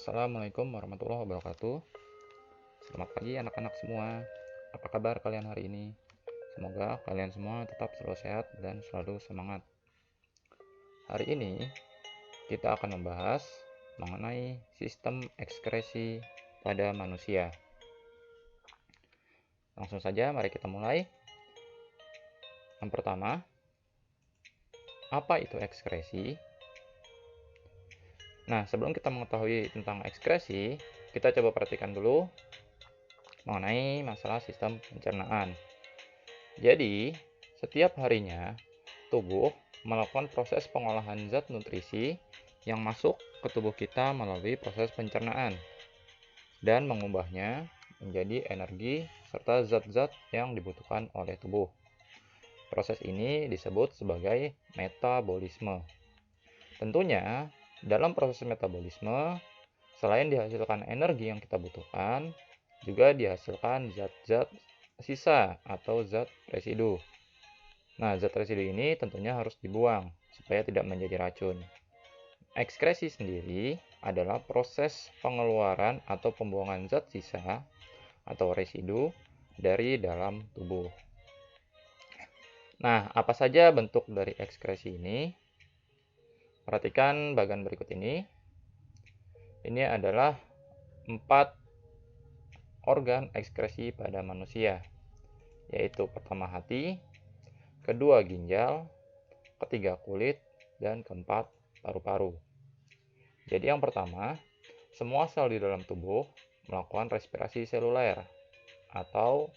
Assalamualaikum warahmatullahi wabarakatuh. Selamat pagi anak-anak semua. Apa kabar kalian hari ini? Semoga kalian semua tetap selalu sehat dan selalu semangat. Hari ini kita akan membahas mengenai sistem ekskresi pada manusia. Langsung saja mari kita mulai. Yang pertama, apa itu ekskresi? Nah, sebelum kita mengetahui tentang ekskresi, kita coba perhatikan dulu mengenai masalah sistem pencernaan. Jadi, setiap harinya tubuh melakukan proses pengolahan zat nutrisi yang masuk ke tubuh kita melalui proses pencernaan dan mengubahnya menjadi energi serta zat-zat yang dibutuhkan oleh tubuh. Proses ini disebut sebagai metabolisme. Tentunya, dalam proses metabolisme, selain dihasilkan energi yang kita butuhkan, juga dihasilkan zat-zat sisa atau zat residu. Nah, zat residu ini tentunya harus dibuang supaya tidak menjadi racun. Ekskresi sendiri adalah proses pengeluaran atau pembuangan zat sisa atau residu dari dalam tubuh. Nah, apa saja bentuk dari ekskresi ini? Perhatikan bagian berikut ini. Ini adalah 4 organ ekskresi pada manusia, yaitu pertama hati, kedua ginjal, ketiga kulit, dan keempat paru-paru. Jadi yang pertama, semua sel di dalam tubuh melakukan respirasi seluler atau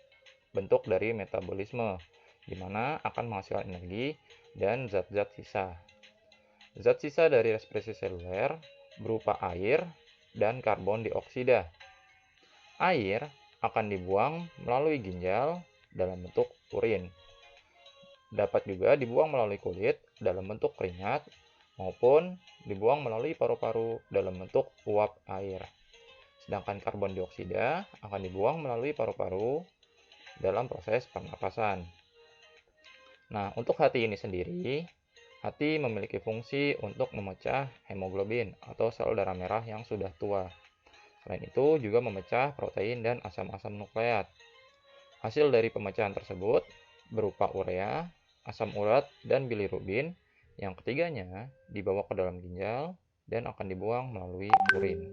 bentuk dari metabolisme, di mana akan menghasilkan energi dan zat-zat sisa. Zat sisa dari respirasi seluler berupa air dan karbon dioksida. Air akan dibuang melalui ginjal dalam bentuk urin. Dapat juga dibuang melalui kulit dalam bentuk keringat maupun dibuang melalui paru-paru dalam bentuk uap air. Sedangkan karbon dioksida akan dibuang melalui paru-paru dalam proses pernapasan. Nah, untuk hati ini sendiri, hati memiliki fungsi untuk memecah hemoglobin atau sel darah merah yang sudah tua. Selain itu, juga memecah protein dan asam-asam nukleat. Hasil dari pemecahan tersebut berupa urea, asam urat, dan bilirubin, yang ketiganya dibawa ke dalam ginjal dan akan dibuang melalui urin.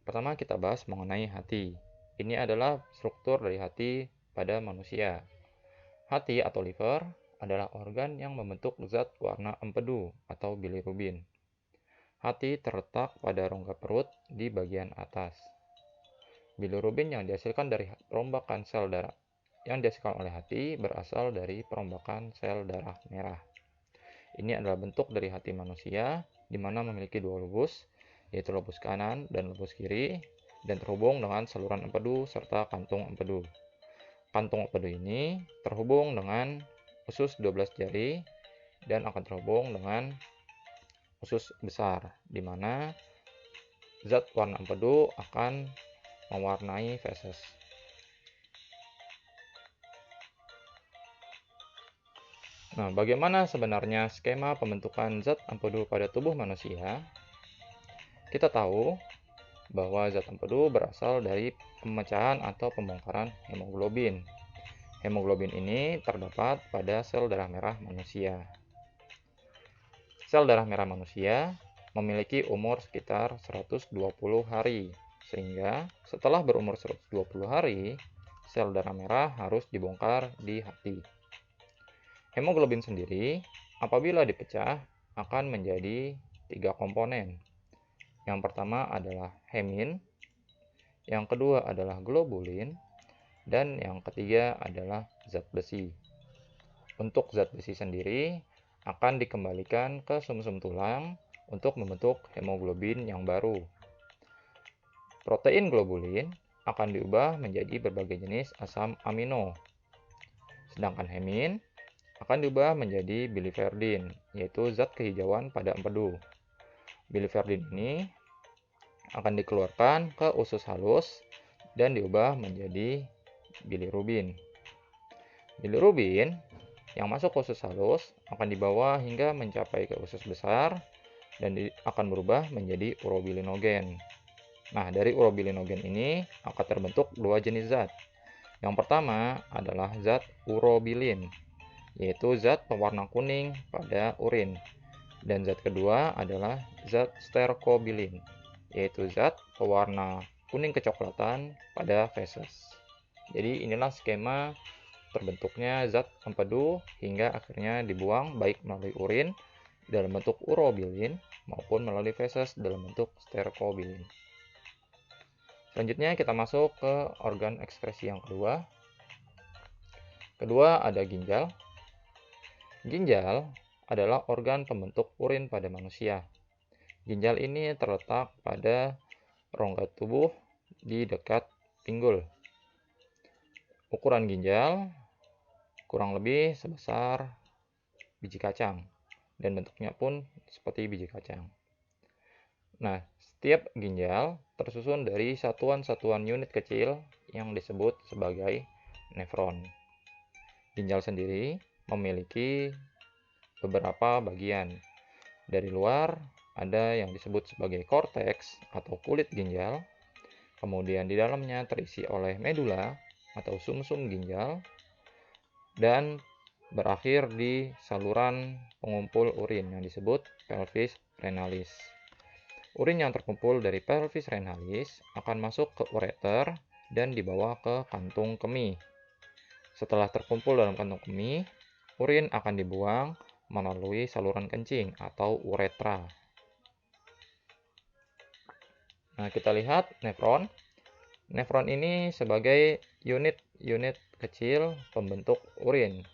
Pertama kita bahas mengenai hati. Ini adalah struktur dari hati pada manusia. Hati atau liver adalah organ yang membentuk zat warna empedu atau bilirubin. Hati terletak pada rongga perut di bagian atas. Bilirubin yang dihasilkan dari perombakan sel darah yang dihasilkan oleh hati berasal dari perombakan sel darah merah. Ini adalah bentuk dari hati manusia, di mana memiliki dua lobus, yaitu lobus kanan dan lobus kiri, dan terhubung dengan saluran empedu serta kantung empedu. Kantung empedu ini terhubung dengan usus 12 jari dan akan terhubung dengan usus besar, di mana zat warna empedu akan mewarnai feses. Nah, bagaimana sebenarnya skema pembentukan zat empedu pada tubuh manusia? Kita tahu bahwa zat empedu berasal dari pemecahan atau pembongkaran hemoglobin. Hemoglobin ini terdapat pada sel darah merah manusia. Sel darah merah manusia memiliki umur sekitar 120 hari, sehingga setelah berumur 120 hari, sel darah merah harus dibongkar di hati. Hemoglobin sendiri, apabila dipecah, akan menjadi 3 komponen. Yang pertama adalah hemin, yang kedua adalah globulin, dan yang ketiga adalah zat besi. Untuk zat besi sendiri akan dikembalikan ke sumsum tulang untuk membentuk hemoglobin yang baru. Protein globulin akan diubah menjadi berbagai jenis asam amino. Sedangkan hemin akan diubah menjadi biliverdin, yaitu zat kehijauan pada empedu. Biliverdin ini akan dikeluarkan ke usus halus dan diubah menjadi bilirubin. Bilirubin yang masuk ke usus halus akan dibawa hingga mencapai ke usus besar dan akan berubah menjadi urobilinogen. Nah, dari urobilinogen ini akan terbentuk dua jenis zat. Yang pertama adalah zat urobilin, yaitu zat pewarna kuning pada urin. Dan zat kedua adalah zat sterkobilin, yaitu zat pewarna kuning kecoklatan pada feses. Jadi inilah skema terbentuknya zat empedu hingga akhirnya dibuang baik melalui urin dalam bentuk urobilin maupun melalui feses dalam bentuk sterkobilin. Selanjutnya kita masuk ke organ ekskresi yang kedua. Kedua ada ginjal. Ginjal adalah organ pembentuk urin pada manusia. Ginjal ini terletak pada rongga tubuh di dekat pinggul. Ukuran ginjal kurang lebih sebesar biji kacang dan bentuknya pun seperti biji kacang. Nah, setiap ginjal tersusun dari satuan-satuan unit kecil yang disebut sebagai nefron. Ginjal sendiri memiliki beberapa bagian. Dari luar ada yang disebut sebagai korteks atau kulit ginjal. Kemudian di dalamnya terisi oleh medula atau sumsum ginjal dan berakhir di saluran pengumpul urin yang disebut pelvis renalis. Urin yang terkumpul dari pelvis renalis akan masuk ke ureter dan dibawa ke kantung kemih. Setelah terkumpul dalam kantung kemih, urin akan dibuang melalui saluran kencing atau uretra. Nah, kita lihat nefron. Nefron ini sebagai unit-unit kecil pembentuk urin.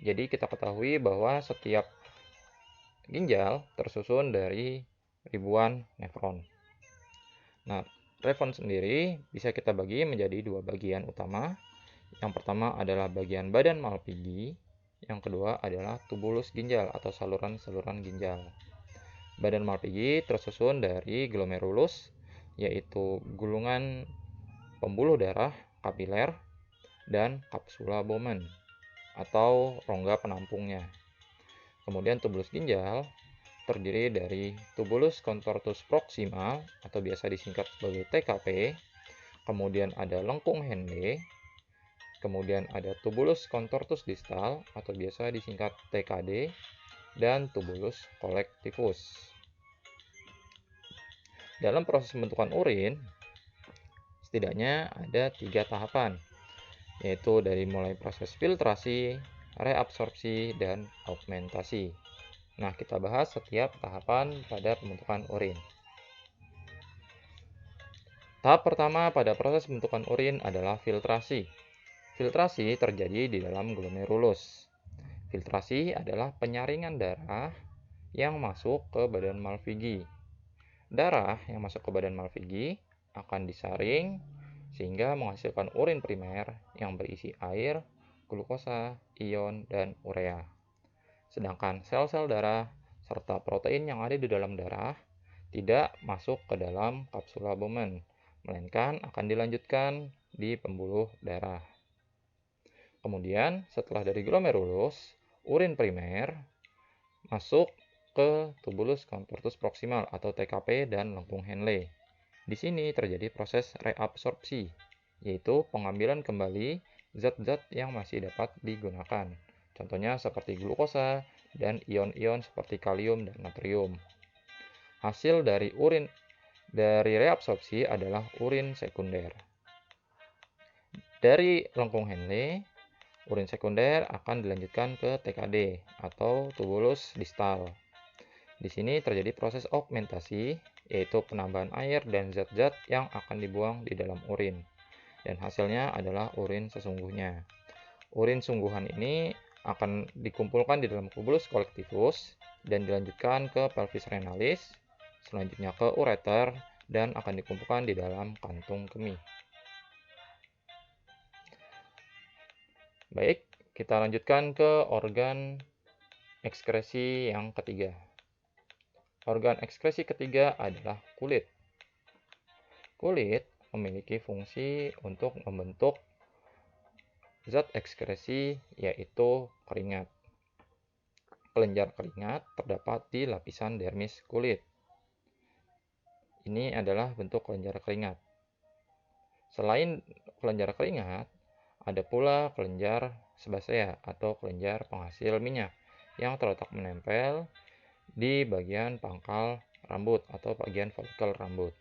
Jadi kita ketahui bahwa setiap ginjal tersusun dari ribuan nefron. Nah, nefron sendiri bisa kita bagi menjadi dua bagian utama. Yang pertama adalah bagian badan Malpighi, yang kedua adalah tubulus ginjal atau saluran-saluran ginjal. Badan Malpighi tersusun dari glomerulus, yaitu gulungan pembuluh darah kapiler, dan kapsula Bowman atau rongga penampungnya. Kemudian tubulus ginjal terdiri dari tubulus contortus proximal atau biasa disingkat sebagai TKP, kemudian ada lengkung Henle, kemudian ada tubulus contortus distal atau biasa disingkat TKD, dan tubulus collectivus. Dalam proses pembentukan urin, setidaknya ada 3 tahapan, yaitu dari mulai proses filtrasi, reabsorpsi, dan augmentasi. Nah, kita bahas setiap tahapan pada pembentukan urin. Tahap pertama pada proses pembentukan urin adalah filtrasi. Filtrasi terjadi di dalam glomerulus. Filtrasi adalah penyaringan darah yang masuk ke badan Malpighi. Darah yang masuk ke badan Malpighi akan disaring sehingga menghasilkan urin primer yang berisi air, glukosa, ion, dan urea. Sedangkan sel-sel darah serta protein yang ada di dalam darah tidak masuk ke dalam kapsula Bowman, melainkan akan dilanjutkan di pembuluh darah. Kemudian setelah dari glomerulus, urin primer masuk ke tubulus contortus proximal atau TKP dan lengkung Henle. Di sini terjadi proses reabsorpsi, yaitu pengambilan kembali zat-zat yang masih dapat digunakan. Contohnya seperti glukosa dan ion-ion seperti kalium dan natrium. Hasil dari reabsorpsi adalah urin sekunder. Dari lengkung Henle, urin sekunder akan dilanjutkan ke TKD atau tubulus distal. Di sini terjadi proses augmentasi, yaitu penambahan air dan zat-zat yang akan dibuang di dalam urin. Dan hasilnya adalah urin sesungguhnya. Urin sungguhan ini akan dikumpulkan di dalam tubulus collectivus dan dilanjutkan ke pelvis renalis, selanjutnya ke ureter, dan akan dikumpulkan di dalam kantung kemih. Baik, kita lanjutkan ke organ ekskresi yang ketiga. Organ ekskresi ketiga adalah kulit. Kulit memiliki fungsi untuk membentuk zat ekskresi, yaitu keringat. kelenjar keringat terdapat di lapisan dermis kulit. Ini adalah bentuk kelenjar keringat. Selain kelenjar keringat, ada pula kelenjar sebasea atau kelenjar penghasil minyak yang terletak menempel di bagian pangkal rambut atau bagian folikel rambut.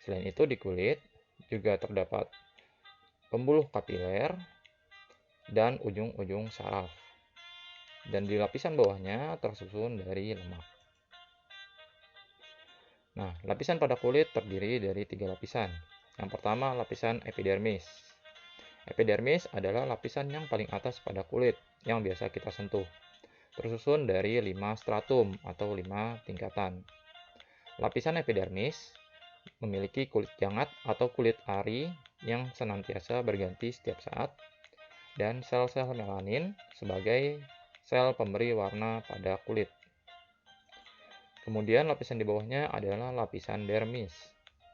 Selain itu, di kulit juga terdapat pembuluh kapiler dan ujung-ujung saraf. Dan di lapisan bawahnya tersusun dari lemak. Nah, lapisan pada kulit terdiri dari 3 lapisan. Yang pertama, lapisan epidermis. Epidermis adalah lapisan yang paling atas pada kulit yang biasa kita sentuh. Tersusun dari 5 stratum atau 5 tingkatan. Lapisan epidermis memiliki kulit jangat atau kulit ari yang senantiasa berganti setiap saat, dan sel-sel melanin sebagai sel pemberi warna pada kulit. Kemudian lapisan di bawahnya adalah lapisan dermis,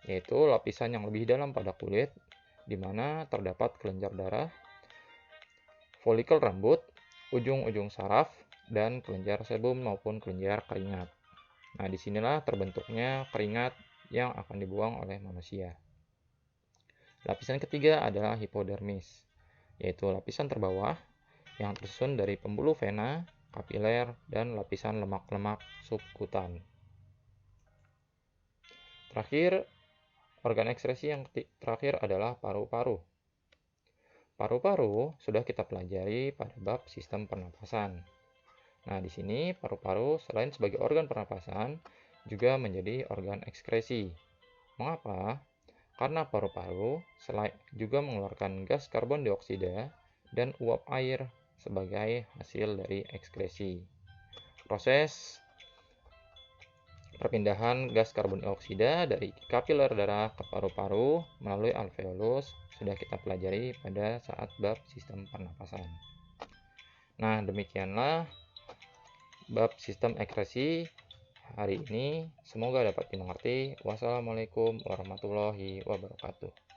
yaitu lapisan yang lebih dalam pada kulit, di mana terdapat kelenjar darah, folikel rambut, ujung-ujung saraf, dan kelenjar sebum maupun kelenjar keringat. Nah, disinilah terbentuknya keringat yang akan dibuang oleh manusia. Lapisan ketiga adalah hipodermis, yaitu lapisan terbawah yang tersusun dari pembuluh vena, kapiler, dan lapisan lemak-lemak subkutan. Terakhir, organ ekskresi yang terakhir adalah paru-paru. Paru-paru sudah kita pelajari pada bab sistem pernapasan. Nah, di sini paru-paru selain sebagai organ pernapasan juga menjadi organ ekskresi. Mengapa? Karena paru-paru juga mengeluarkan gas karbon dioksida dan uap air sebagai hasil dari ekskresi. Proses perpindahan gas karbon dioksida dari kapiler darah ke paru-paru melalui alveolus sudah kita pelajari pada saat bab sistem pernapasan. Nah, demikianlah bab sistem ekskresi hari ini. Semoga dapat dimengerti. Wassalamualaikum warahmatullahi wabarakatuh.